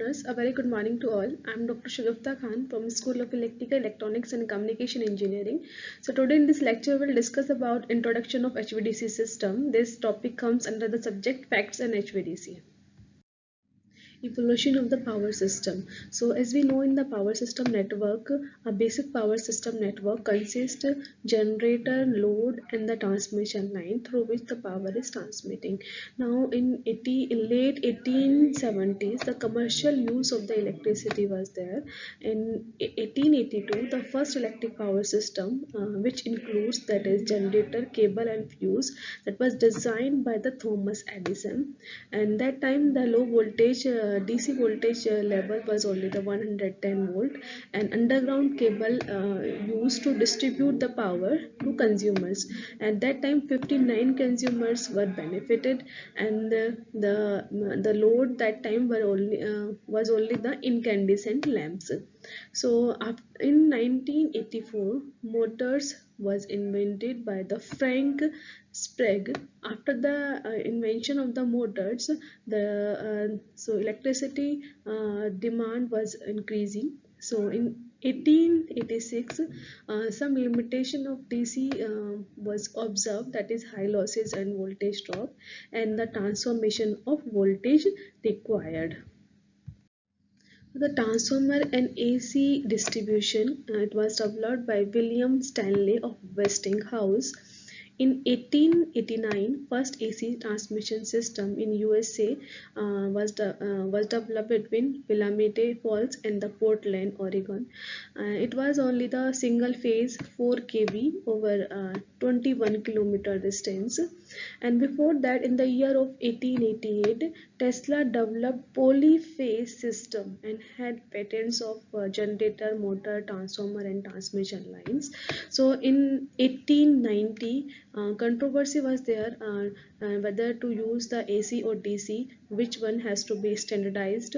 listeners, a very good morning to all. I'm Dr. Shagufta Khan from School of Electrical, Electronics and Communication Engineering. So today in this lecture we'll discuss about introduction of HVDC system. This topic comes under the subject facts and HVDC. Evolution of the power system. So as we know, in the power system network, a basic power system network consists generator, load and the transmission line through which the power is transmitting. Now in late 1870s, the commercial use of the electricity was there. In 1882, the first electric power system, which includes, that is, generator, cable and fuse, that was designed by the Thomas Edison. And that time the low voltage DC voltage level was only the 110 volt, and underground cable used to distribute the power to consumers. At that time 59 consumers were benefited, and the load that time was only the incandescent lamps. So in 1984, motors was invented by the Frank Sprague. After the invention of the motors, so electricity demand was increasing. So in 1886, some limitation of DC was observed, that is high losses and voltage drop, and the transformation of voltage required. The transformer and AC distribution, it was developed by William Stanley of Westinghouse. In 1889, first AC transmission system in USA was developed between Willamette Falls and the Portland, Oregon. It was only the single phase 4 kV over 21 kilometer distance. And before that, in the year of 1888, Tesla developed polyphase system and had patents of generator, motor, transformer and transmission lines. So in 1890, controversy was there whether to use the AC or DC, which one has to be standardized.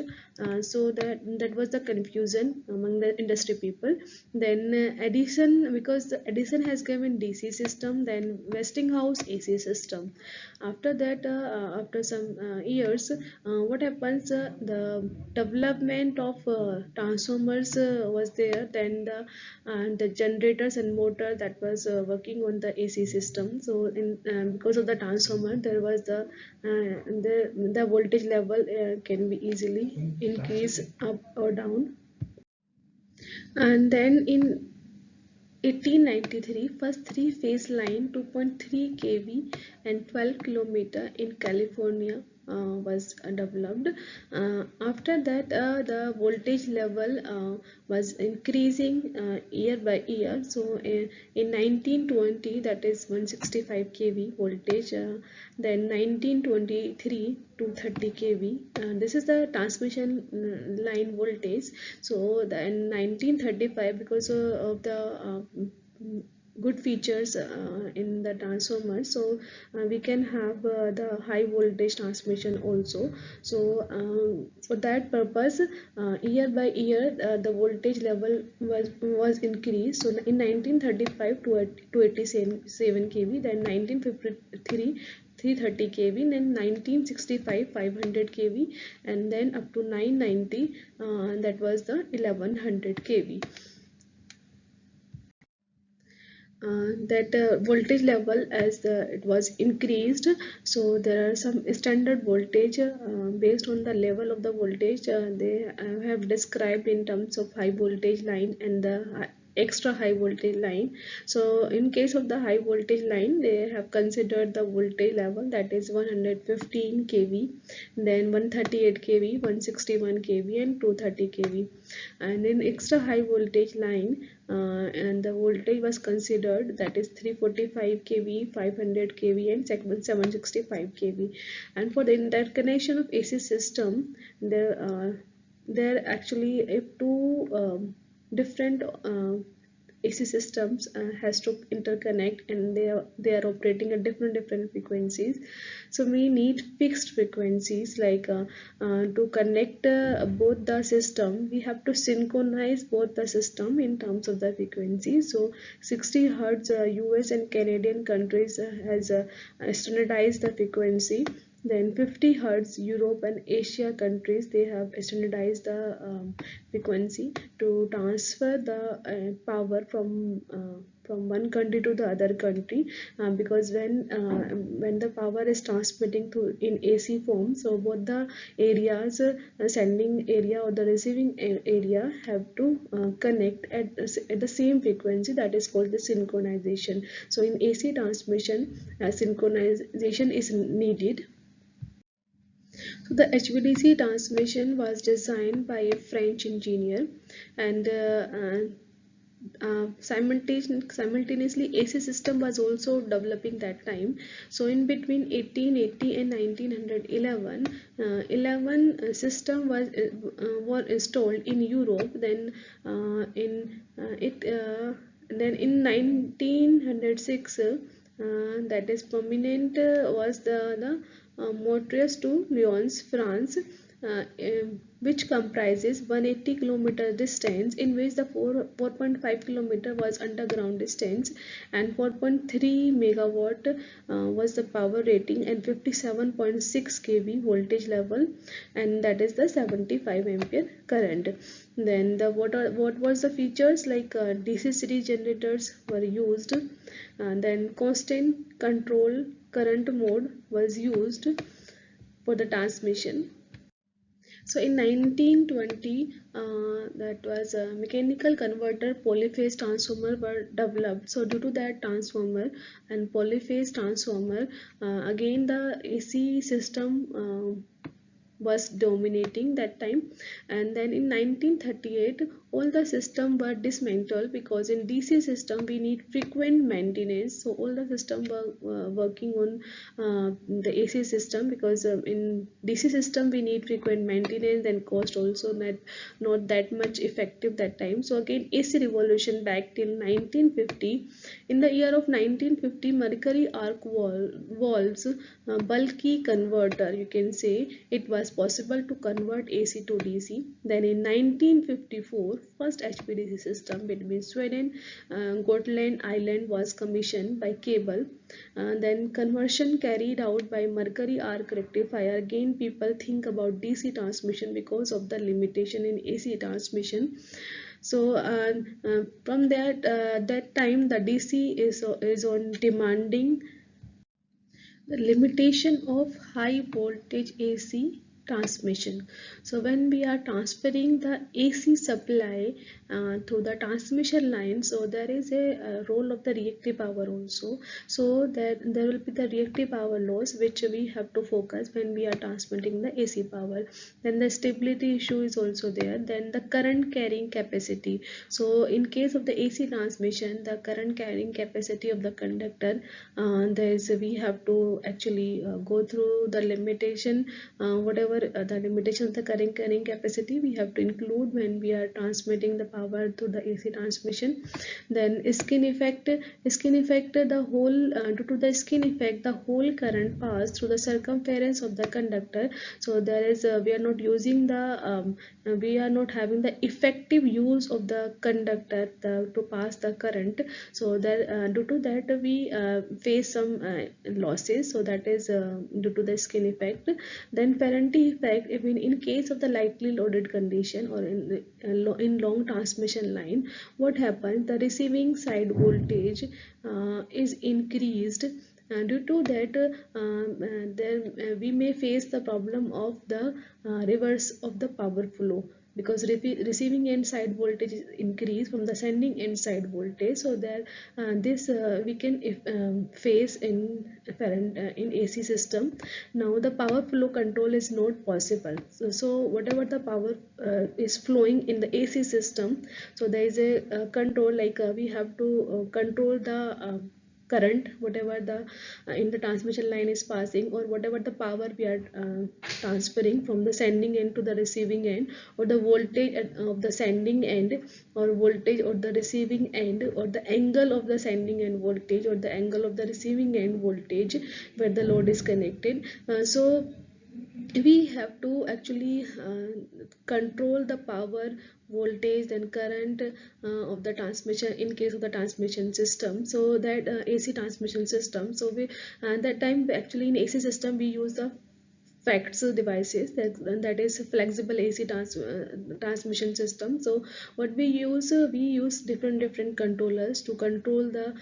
So that was the confusion among the industry people. Then Edison, because Edison has given DC system, then Westinghouse AC system. After that, after some years, what happens, the development of transformers was there, then the generators and motor that was working on the AC system. So in because of the transformer, there was the voltage level can be easily increase up or down. And then in 1893, first three-phase line 2.3 kV and 12 km in California was developed. After that, the voltage level was increasing year by year. So in 1920, that is 165 kV voltage. Then 1923 230 kV. This is the transmission line voltage. So in 1935, because of the good features in the transformer, so we can have the high voltage transmission also. So for that purpose, year by year the voltage level was increased. So in 1935 to 87 kV, then 1953 330 kV, then 1965 500 kV, and then up to 990, that was the 1100 kV. That voltage level, as it was increased, so there are some standard voltage based on the level of the voltage they have described in terms of high voltage line and the extra high voltage line. So in case of the high voltage line, they have considered the voltage level, that is 115 kV, then 138 kV, 161 kV and 230 kV. And in extra high voltage line, and the voltage was considered, that is 345 kV, 500 kV and 765 kV. And for the interconnection of AC system, there actually two different AC systems has to interconnect, and they are operating at different frequencies. So we need fixed frequencies, like to connect both the system, we have to synchronize both the system in terms of the frequency. So 60 Hertz US and Canadian countries has standardized the frequency, Then 50 hertz, Europe and Asia countries, they have standardized the frequency to transfer the power from one country to the other country, because when the power is transmitting to in AC form, so both the areas, sending area or the receiving area, have to connect at the same frequency. That is called the synchronization. So in AC transmission, synchronization is needed. So the HVDC transmission was designed by a French engineer, and simultaneously AC system was also developing that time. So in between 1880 and 1911, 11 system were installed in Europe. Then in 1906, that is prominent was the Montreux to Lyons, France, which comprises 180 kilometer distance, in which the 4.5 kilometer was underground distance, and 4.3 megawatt was the power rating, and 57.6 kV voltage level, and that is the 75 ampere current. Then what was the features, like DC series generators were used, then constant control current mode was used for the transmission. So in 1920, that was a mechanical converter polyphase transformer were developed. So due to that transformer and polyphase transformer, again the AC system was dominating that time. And then in 1938, all the system were dismantled, because in DC system we need frequent maintenance. So all the system were working on the AC system, because in DC system we need frequent maintenance, and cost also not that much effective that time. So again AC revolution back till 1950. In the year of 1950, mercury arc valves, bulky converter, you can say, it was possible to convert AC to DC. Then in 1954, first HVDC system between Sweden and Gotland Island was commissioned by cable. Then conversion carried out by mercury arc rectifier. Again people think about DC transmission because of the limitation in AC transmission. So from that time the DC is on demanding the limitation of high voltage AC transmission. So when we are transferring the AC supply through the transmission line, so there is a role of the reactive power also. So there will be the reactive power loss, which we have to focus when we are transmitting the AC power. Then the stability issue is also there. Then the current carrying capacity. So in case of the AC transmission, the current carrying capacity of the conductor, we have to actually go through the limitation, whatever the limitation of the current carrying capacity we have to include when we are transmitting the power to the AC transmission. Then skin effect, the whole due to the skin effect, the whole current pass through the circumference of the conductor. So there is we are not using the we are not having the effective use of the conductor to pass the current. So that due to that we face some losses. So that is due to the skin effect. Then Ferranti effect, even in case of the lightly loaded condition or in long transmission line, what happens, the receiving side voltage is increased. Due to that, we may face the problem of the reverse of the power flow, because receiving end side voltage is increased from the sending end side voltage. So that this we can face in AC system. Now the power flow control is not possible. So whatever the power is flowing in the AC system, so there is a control, like we have to control the current, whatever the in the transmission line is passing, or whatever the power we are transferring from the sending end to the receiving end, or the voltage of the sending end, or voltage or the receiving end, or the angle of the sending end voltage, or the angle of the receiving end voltage where the load is connected. So we have to actually control the power, voltage and current of the transmission in case of the transmission system. So that AC transmission system, so we that time actually in AC system we use the FACTS devices, that is flexible AC transmission system. So what we use different controllers to control the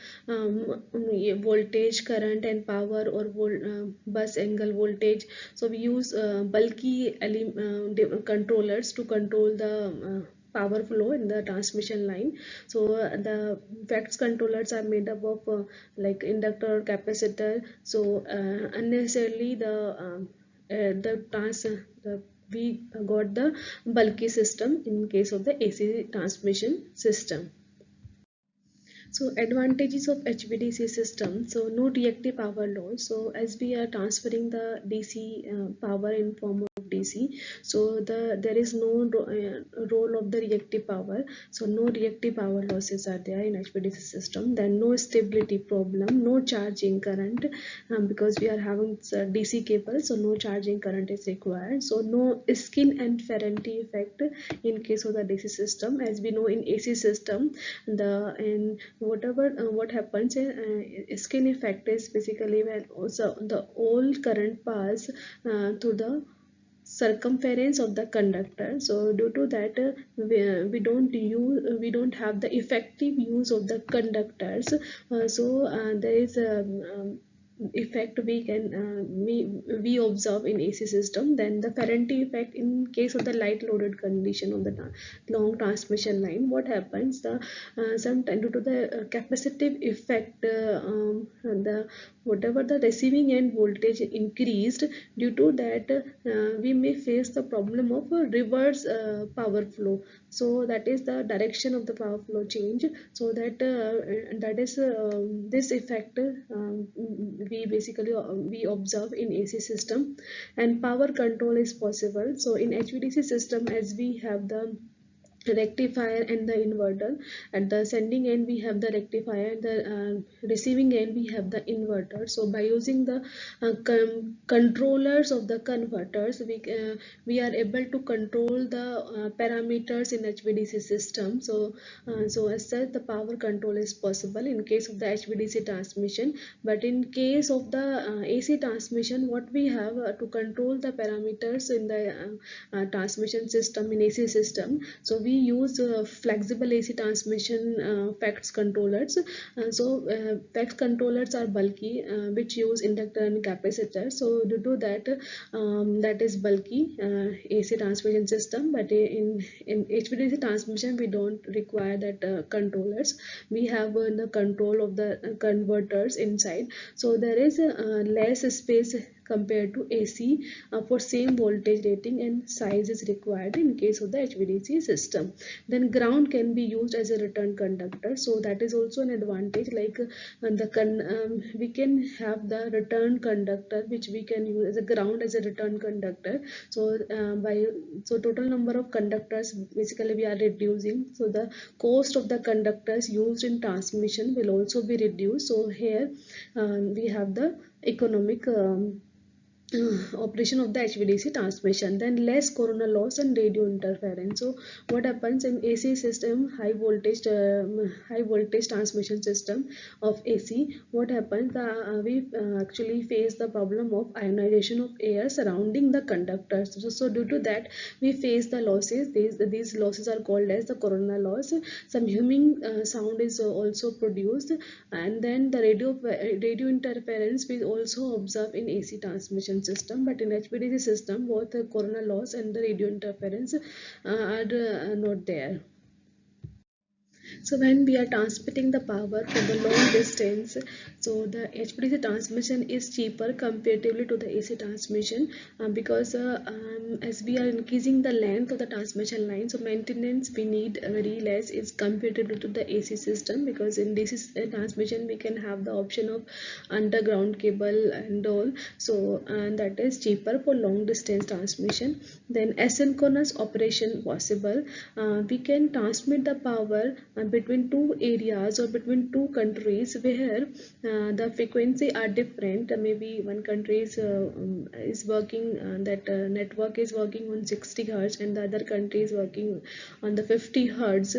voltage, current and power, or bus angle voltage. So we use bulky controllers to control the power flow in the transmission line. So the FACTS controllers are made up of like inductor, capacitor. So unnecessarily we got the bulky system in case of the AC transmission system. So advantages of HVDC system. So no reactive power loss. So as we are transferring the DC power in form of DC, so there is no role of the reactive power. So no reactive power losses are there in HVDC system. Then no stability problem, no charging current, because we are having DC cable, so no charging current is required. So no skin and Ferranti effect in case of the DC system. As we know, in AC system, what happens skin effect is basically when also the all current pass through the circumference of the conductor. So due to that we don't have the effective use of the conductors. There is a effect we observe in AC system. Then the Ferranti effect in case of the light loaded condition of the long transmission line. What happens, the sometimes due to the capacitive effect, the whatever the receiving end voltage increased, due to that we may face the problem of a reverse power flow. So that is the direction of the power flow change. So that is this effect we observe in AC system. And power control is possible. So in HVDC system, as we have the rectifier and the inverter, at the sending end we have the rectifier, and the receiving end we have the inverter. So by using the controllers of the converters, we are able to control the parameters in HVDC system. So as such, the power control is possible in case of the HVDC transmission. But in case of the AC transmission, what we have to control the parameters in the transmission system in AC system, so we use flexible AC transmission FACTS controllers. FACTS controllers are bulky, which use inductor and capacitor. So due to that, that is bulky AC transmission system. But in HVDC transmission, we don't require that controllers. We have the control of the converters inside. So there is less space compared to AC for same voltage rating and size is required in case of the HVDC system. Then ground can be used as a return conductor. So that is also an advantage. Like we can have the return conductor, which we can use as a ground as a return conductor. So total number of conductors basically we are reducing. So the cost of the conductors used in transmission will also be reduced. So here we have the economic operation of the HVDC transmission. Then less coronal loss and radio interference. So what happens in AC system, high voltage transmission system of AC, what happens, we actually face the problem of ionization of air surrounding the conductors. So due to that we face the losses. These losses are called as the coronal loss. Some humming sound is also produced, and then the radio interference we also observe in AC transmission system. But in HVDC system, both the coronal loss and the radio interference are not there. So when we are transmitting the power for the long distance, so the HVDC transmission is cheaper comparatively to the AC transmission, because as we are increasing the length of the transmission line, so maintenance we need very less is comparatively to the AC system, because in DC transmission we can have the option of underground cable and all. So that is cheaper for long distance transmission. Then asynchronous operation possible. We can transmit the power between two areas or between two countries where the frequency are different. Maybe one country is working, that network is working on 60 hertz and the other country is working on the 50 hertz.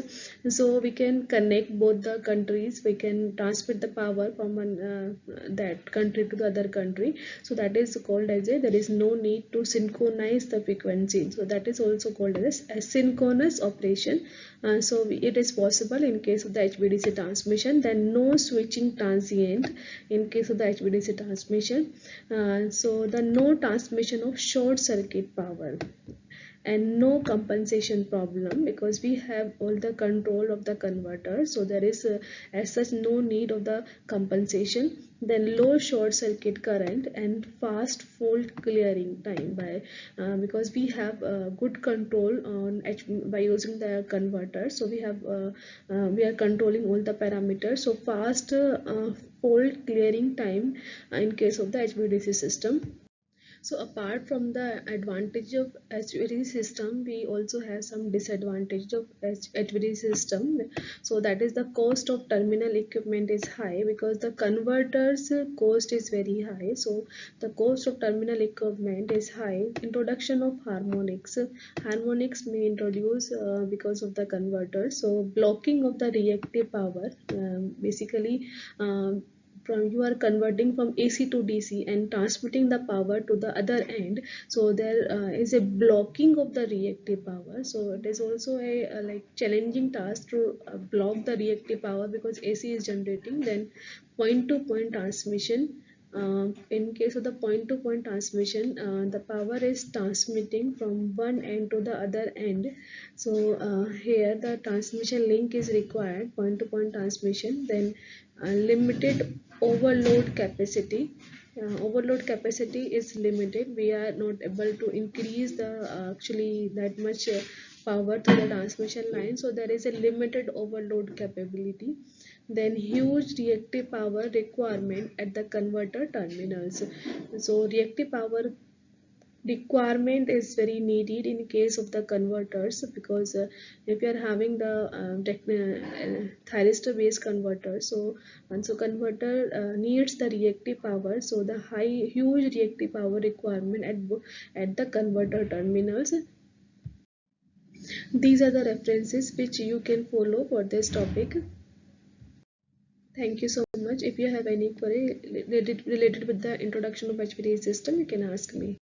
So we can connect both the countries, we can transmit the power from that country to the other country. So that is called as there is no need to synchronize the frequency. So that is also called as asynchronous operation. So it is possible in case of the HVDC transmission. Then no switching transient in case of the HVDC transmission. So the no transmission of short circuit power, and no compensation problem because we have all the control of the converter. So there is as such no need of the compensation. Then low short circuit current and fast fault clearing time by because we have good control on by using the converter. So we have we are controlling all the parameters. So fast fault clearing time in case of the HVDC system. So apart from the advantage of HVDC system, we also have some disadvantage of HVDC system. So that is the cost of terminal equipment is high because the converters cost is very high. So the cost of terminal equipment is high. Introduction of harmonics. Harmonics may introduce because of the converter. So blocking of the reactive power, basically from you are converting from AC to DC and transmitting the power to the other end. So there is a blocking of the reactive power. So it is also a like challenging task to block the reactive power because AC is generating. Then point to point transmission. In case of the point-to-point transmission, the power is transmitting from one end to the other end. So here the transmission link is required, point-to-point transmission. Then limited overload capacity. Overload capacity is limited. We are not able to increase the actually that much power to the transmission line. So there is a limited overload capability. Then huge reactive power requirement at the converter terminals. So reactive power requirement is very needed in case of the converters because if you are having the thyristor based converter, so and so converter needs the reactive power. So the huge reactive power requirement at the converter terminals. These are the references which you can follow for this topic. Thank you so much. If you have any query related with the introduction of HVDC system, you can ask me.